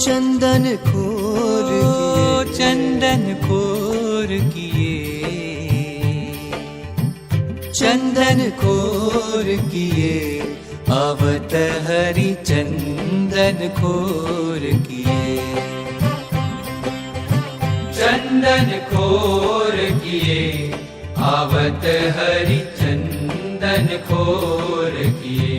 चंदन खोर किए, चंदन खोर किए, चंदन खोर किए, आवत हरि चंदन खोर किए, चंदन खोर किए, आवत हरि चंदन खोर किए,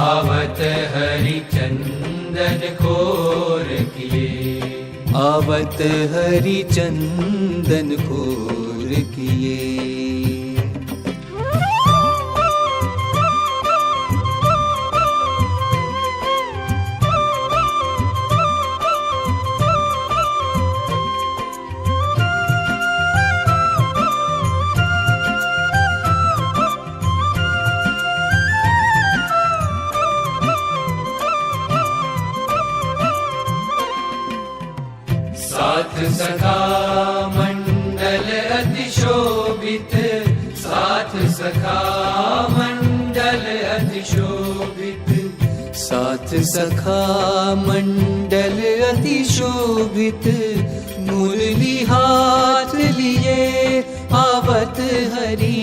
आवत हरि चंदन खोर किए, आवत हरि चंदन खोर किए। साथ सखा मंडल अतिशोभित, साथ सखा मंडल अतिशोभित, साथ सखा मंडल अतिशोभित, मुरली हाथ लिए आवत हरि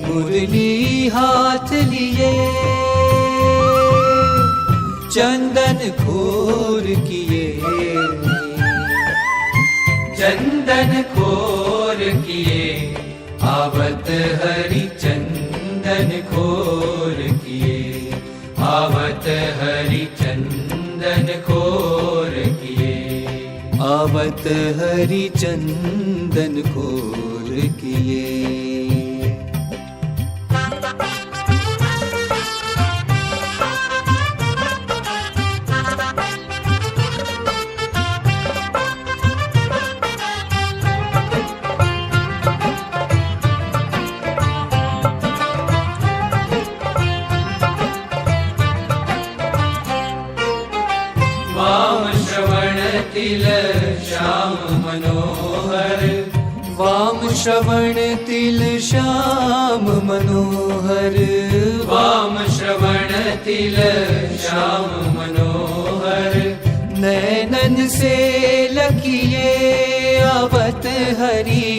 मुरली हाथ लिए, चंदन खोर किए, चंदन खोर किए, आवत हरि चंदन खोर किए, आवत हरि चंदन खोर किए, आवत हरि चंदन खोर किए। वाम श्रवण तिल श्याम मनोहर, वाम श्रवण तिल श्याम मनोहर, वाम श्रवण तिल श्याम मनोहर, नैनन से लखिए आवत हरि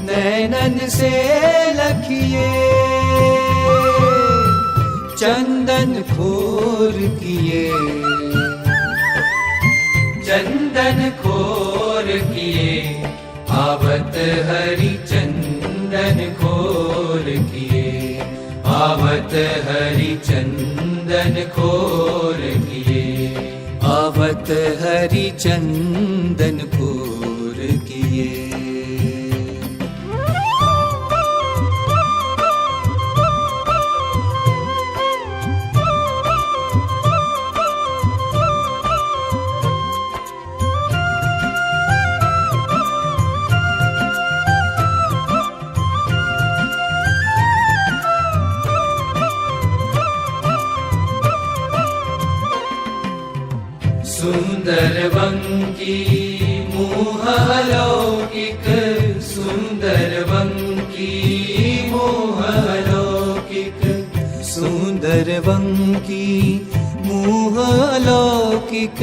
नैनन से लखिए, चंदन खोर किए, चंदन खोर किए, आवत हरि चंदन खोर किए, आवत हरि चंदन खोर किए, आवत हरि चंदन खोर किए। सुंदर वंकी मोह अलौकिक, सुंदर वंकी मोह अलौकिक, सुंदर वंकी मोह अलौकिक,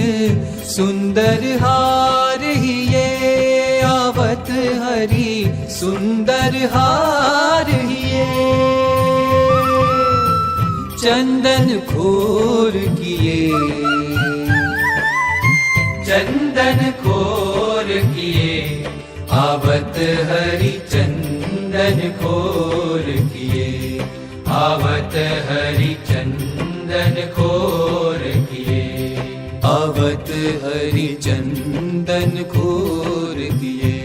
सुंदर हार ही ये आवत हरि सुंदर हार ही ये, चंदन खोर किए, चंदन खोर किए, आवत हरि चंदन खोर किए, आवत हरि चंदन खोर किए, आवत हरि चंदन खोर किए।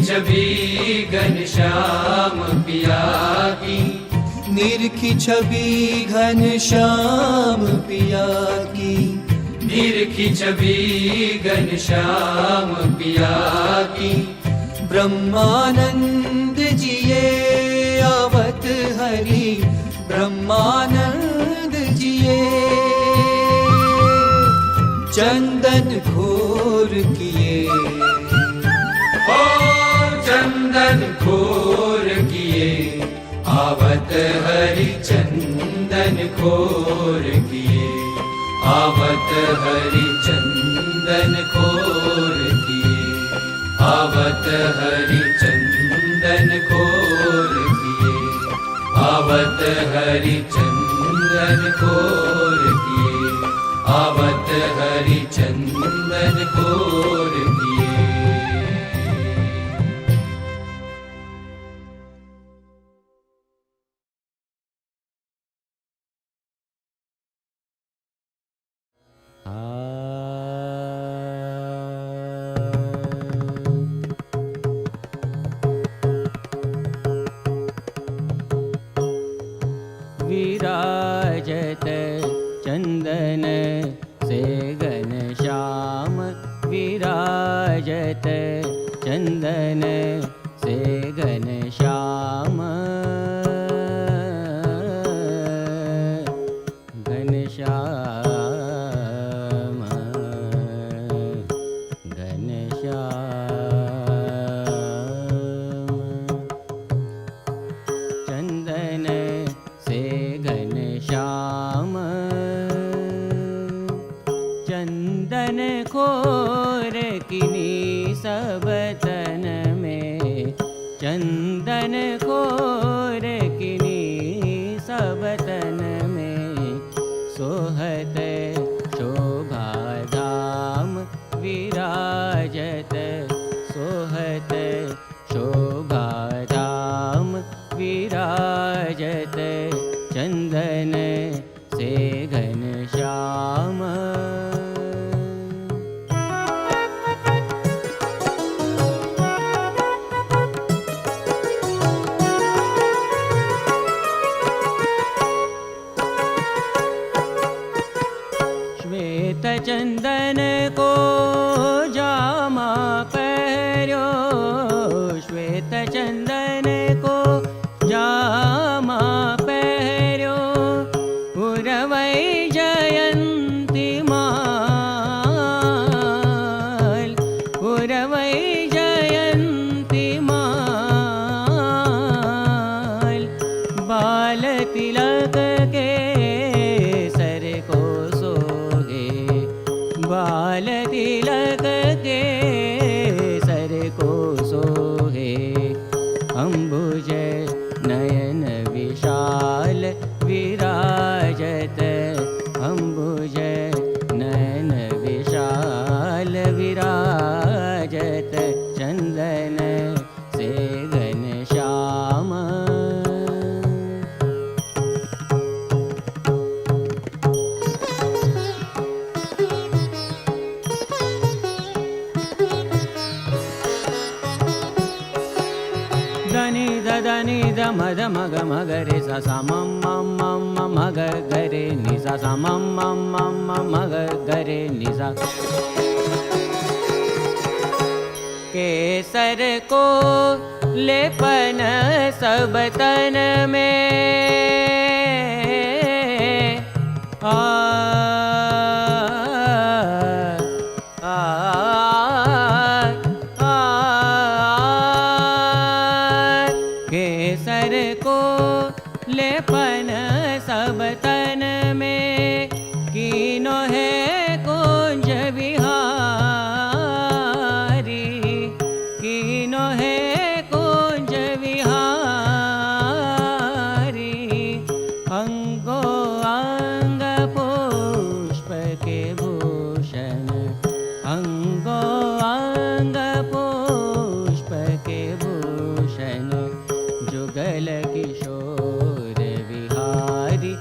छवि घनश्याम पिया की, निरखी छवि घनश्याम पिया की, निरखी छवि घनश्याम पिया की। ब्रह्मानंद जिये आवत हरि, ब्रह्मानंद जिये। चंदन घोर किए, ओ चंदन घोर किए, आवत हरि चंदन घोर किए, आवत हरि चंदन घोर किए, आवत हरि चंदन घोर किए, आवत हरि चंदन घोर किए, आवत हरि चंदन घोर किए। विराजत चंदन से घनश्याम, विराजत चंदन से घनश्याम, घनश्याम, घनश्याम। चंदन से घनश्याम, चंदन खोर किनी सब तन में, चंदन खोर किनी सब तन में। सोहत शोभा धाम विराजत, सोहत शोभा धाम विराजत चंदन से घनश्याम। श्वेत चंदन को जामा पहर्यो, श्वेत चंदन को जामा पहर्यो। उरवै जयंती माल, उरवै जयंती माल। बाल तिलक के सर को सोहे, बाल तिलक के सर को सोहे। अंबुज नयन विशाल विराजत, अंबुज नयन विशाल विराजत चंदन से घनश्याम। దని దని ద మద మగ మగ రే స స మం మం మం మం మగ గ రే ని స స మం మం మం మం మగ గ రే ని స। केसर को लेपन सब तन में, आ केसर को लेपन सब तन में। कीनो है कुंज विहारी, कीनो है कुंज विहारी। अंगो अंग पुष्प के भूषण, अंगो अंग पुष्प के भूषण। जुगल किशोर विहारी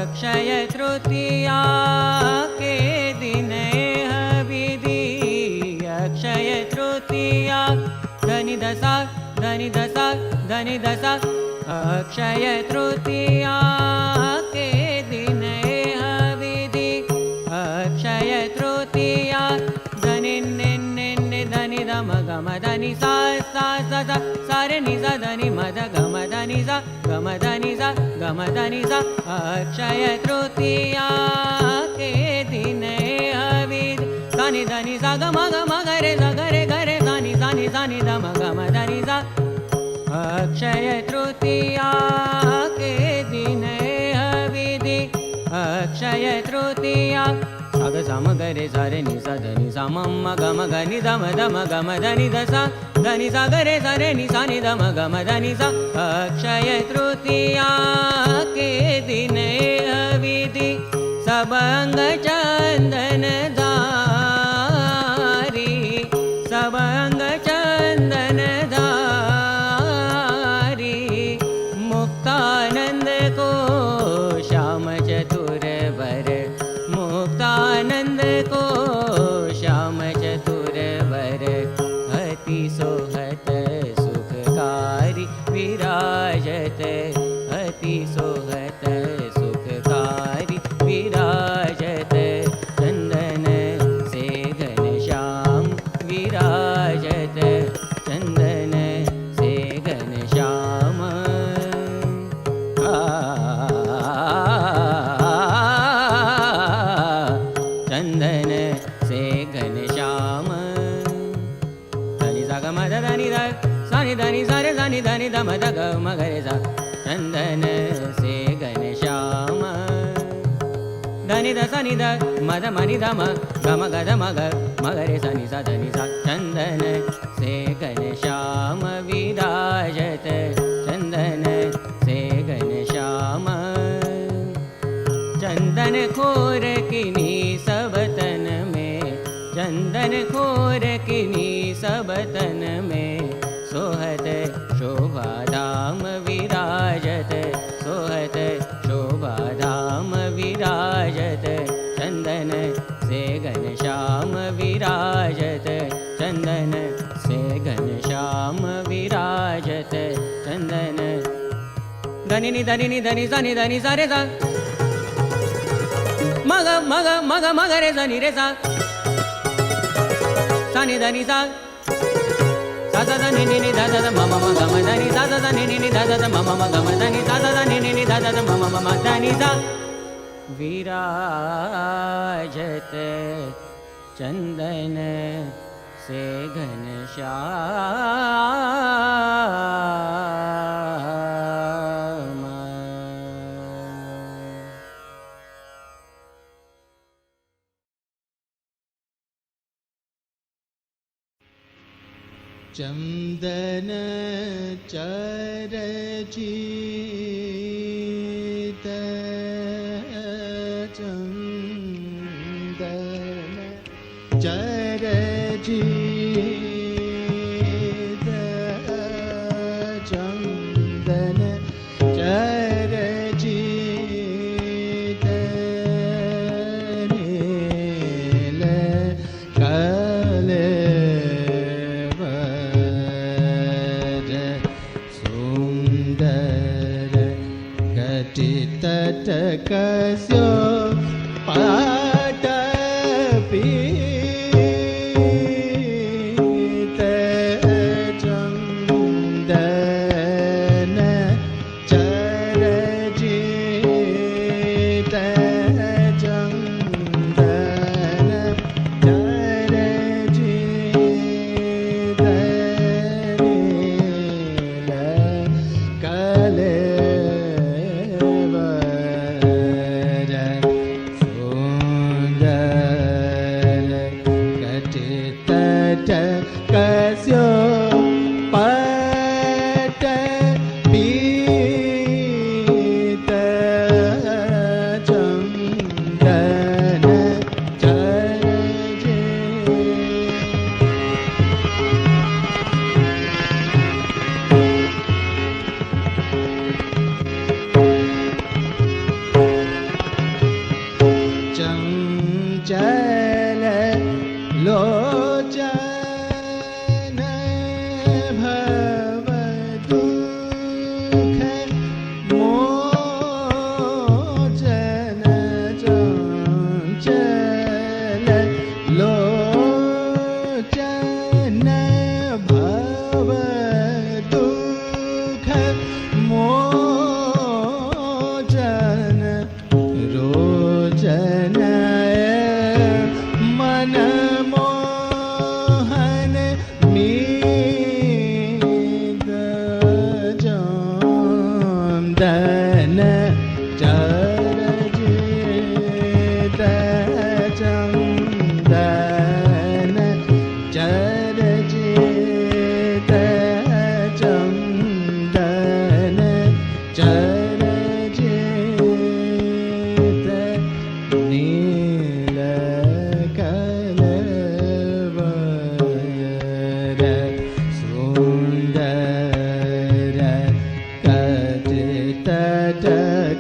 अक्षय तृतीया के दिन विधि अक्षय तृतीया धनि दशा धनि दशा धनि दशा अक्षय तृतीया के दिन विधि अक्षय तृतीया धनि निन्नि धनि दम गम धनि सा सा सा सा सारे नि सा धनि मद गम धनि सा गम धनि सा गम धनि सा अक्षय तृतीया के दिन विधि सानि धनि सा गम गम गरे सा गरे गरे सानि सानि सानि दम गम धनि सा अक्षय तृतीया के दिन विधि अक्षय तृतीया साग साम गरे सारे नि सा धनि सा मम गम गनि दम दम गम धनि दसा धनि सा गरे सारे नि सा नि दम गम धनि सा अक्षय तृतीया के दिन विधि सब अंग चंदन धारी सब अंग चंदन धारी मुक्तानंद को श्याम चतुर वर मुक्तानंद को श्याम चतुर वर अति सोहत सुखकारी विराजत अति सोहत सुखकारी विराजत चंदन से घनश्याम विराजत चंदन से घनश्याम चंदन से घनश्याम धनि सा गम धनि ध सानि धनि सारे सानि धनि धम ध ग म गरे सा चंदन से घनश्याम धनि ध सानि ध म ध म नि ध म ग म ग ध म ग म गरे सा नि सा धनि सा चंदन से घनश्याम विराजत चंदन से घनश्याम चंदन खोर किनी सबतन में चंदन खोर किनी सबतन में सोहत शोभा धाम विराजत सोहत शोभा धाम विराजत चंदन से घनश्याम विराजत चंदन से घनश्याम विराजत चंदन धनि नि धनि नि धनि सा नि धनि सा रे सा मग मग मग मग रे सा नि रे सा सा नि धनि सा सा सा सा नि नि नि धा धा धा म म म ग म धनि सा सा सा नि नि नि धा धा धा म म म ग म धनि सा सा सा नि नि नि धा धा धा म म म म धनि सा विराजत चंदन से घनश्याम चंदन चरचित चंदन चरचित चंदन चरचित नील कले तटकस्यो पाटपीत चंदन चरचित चंदन चरचित नील कले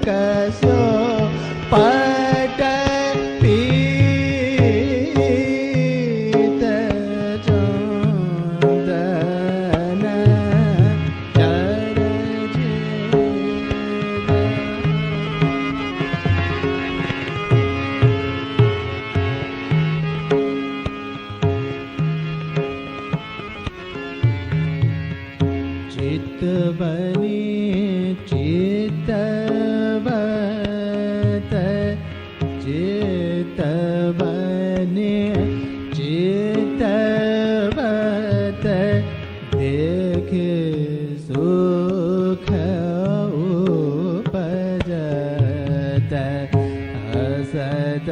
कसो पट पीत चंदन चरजे चितवनी चितवत चितवनी चितवत देखे सुख उपजत हसत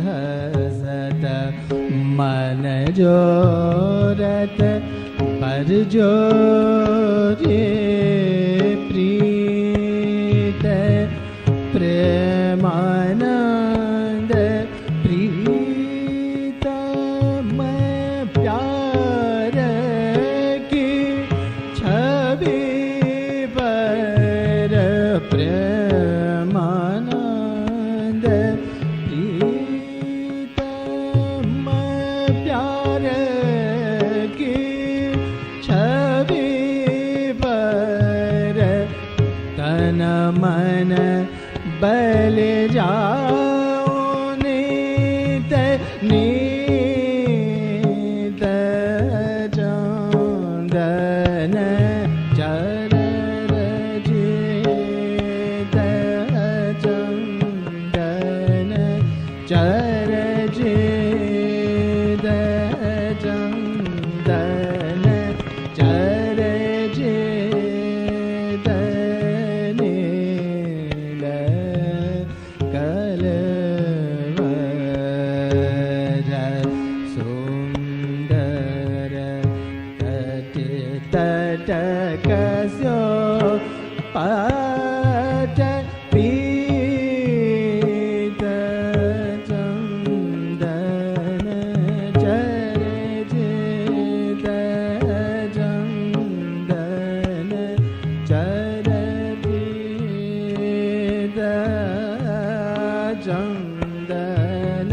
हसत मन जोरत पर जोरे प्रीत प्रेमानंद प्रीतम प्यार की छवि पर प्रेमानंद प्रीतम प्यार की छवि पर तन मन बल जाओ नीत नीत चंदन चरजित चंदन चरजित चंदन चरजित नील कलवज सुंदर तट तटकस्यो पट पीत चंदन चरजित चंदन चरजित चंदन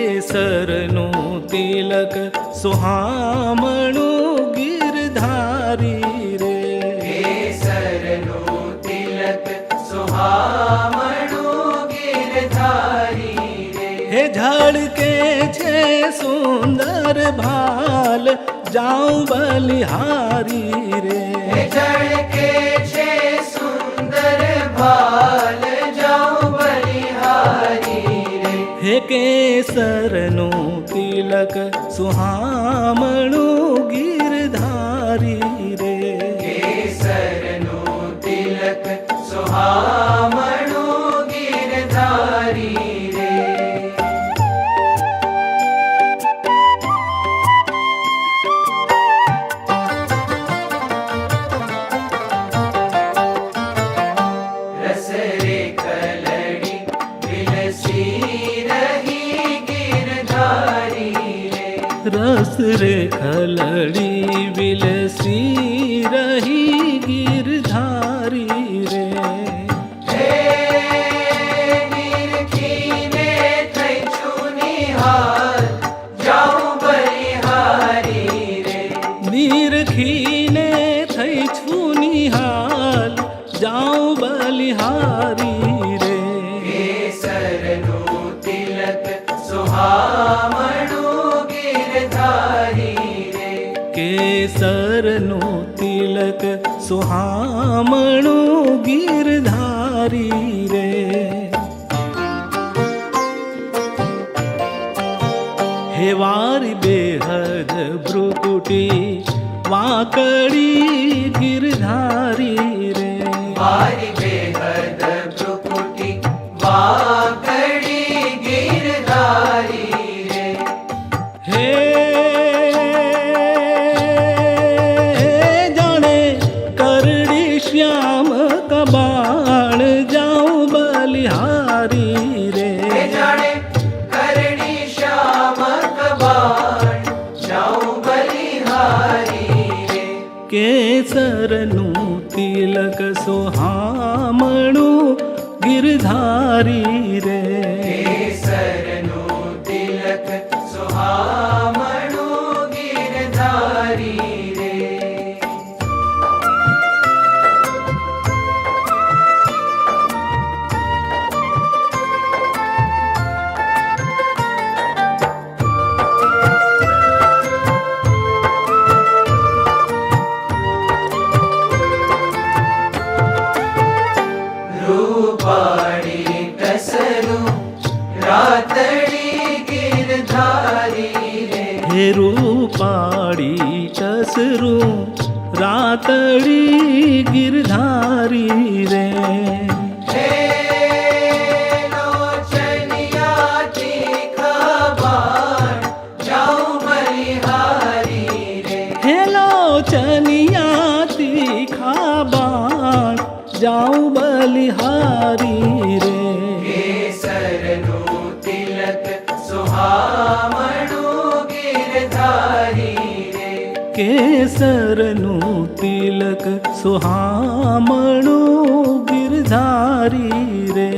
કેસરનું તિલક સુહામણું ગિરધારી રે કેસરનું તિલક સુહામણું ગિરધારી રે હે ઝાડકે છે સુંદર ભાલ જાઉં બલિહારી રે ઝળકે છે સુંદર ભાલ જાઉં બલિહારી રે હે કેસરનું તિલક સુહામણું ગિરધારી રે કેસરનું તિલક સુહામણું ગિરધારી રે રસ રે કલડી વિલસી રહી ગિરધારી રે રસ રે ખલડી વિલસી રહી ગિરધારી રે હે નિરખીને થઈ છું નિહાલ જાઉં બલિહારી રે નીરખીને થઈ છું નિહાલ જાઉં બલિહારી રે કેસરનું તિલક સુહામણું ગિરધારી રે કેસરનું તિલક સુહામણું ગિરધારી રે હે વારી બેહદ વાકડી ગિરધારી રે મારી બેહદ ભ્રુકુટી વાકડી ગિરધારી રે હે જાણે કરડી શ્યામ કબાણ જાઉં બલિહારી રે હે જાણે કરડી શ્યામ કબાણ જાઉં બલિહારી રે કેસરનું તિલક સોહામણું ગિરધારી રે કેસરનું તિલક સુહામણું ગિરધારી રે રૂપાળી ટસરું રાતડી ગિરધારી રે હે રૂપાળી ટસરું રાતડી ગિરધારી રે હે લોચનિયાથી ખબાણ જાઉં બલિહારી રે હેલો ચનિયાતી ખાબાણ જાઉં બલિહારી રે કેસરનું તિલક સુહામણું ગિરધારી રે કેસરનું તિલક સુહામણું ગિરધારી રે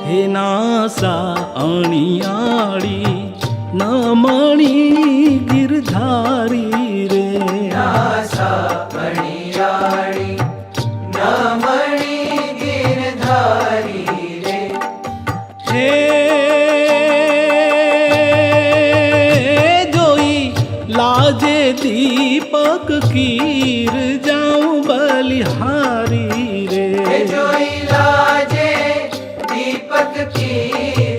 હે નાસા અણિયાળી નમણી ગિરધારી રે નાસા અણિયાળી નમણી ગિરધારી રે હે જોઈ લાજે દીપક કીર જાઉં બલિહારી હે રે જોઈ લાજે દીપક કી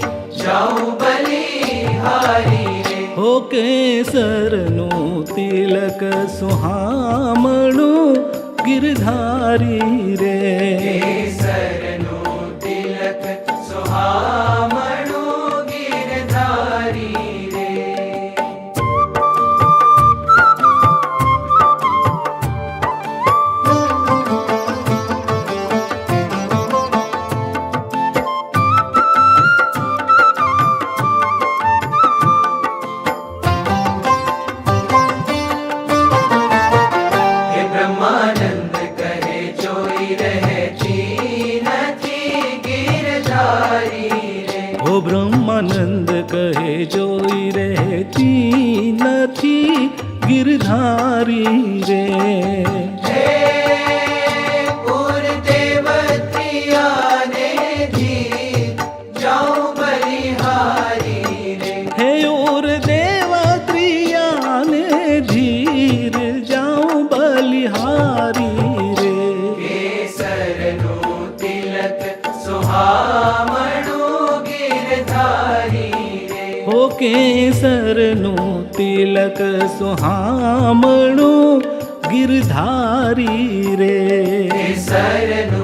જાઉં બલિહારી રે હો કેસરનું તિલક સુહામણું ગિરધારી રે કેસરનું તિલક સુહામણું ગિરધારી રે હે બ્રહ્માનંદ કહે જોઈ રહેતી નથી ગિરધારી રે ઓ બ્રહ્માનંદ કહે જોઈ રહેતી નથી ગિરધારી રે હે ગુરુદેવ ત્રિયાને ધી જાઉં બલિહારી રે હે ઓર દેવ ત્રિયાને ધીર જાઉં બલિહારી રે કેસરનું તિલક સુહામણું ગિરધારી રે હો કેસરનું તિલક સુહામણું ગિરધારી રે કેસરનું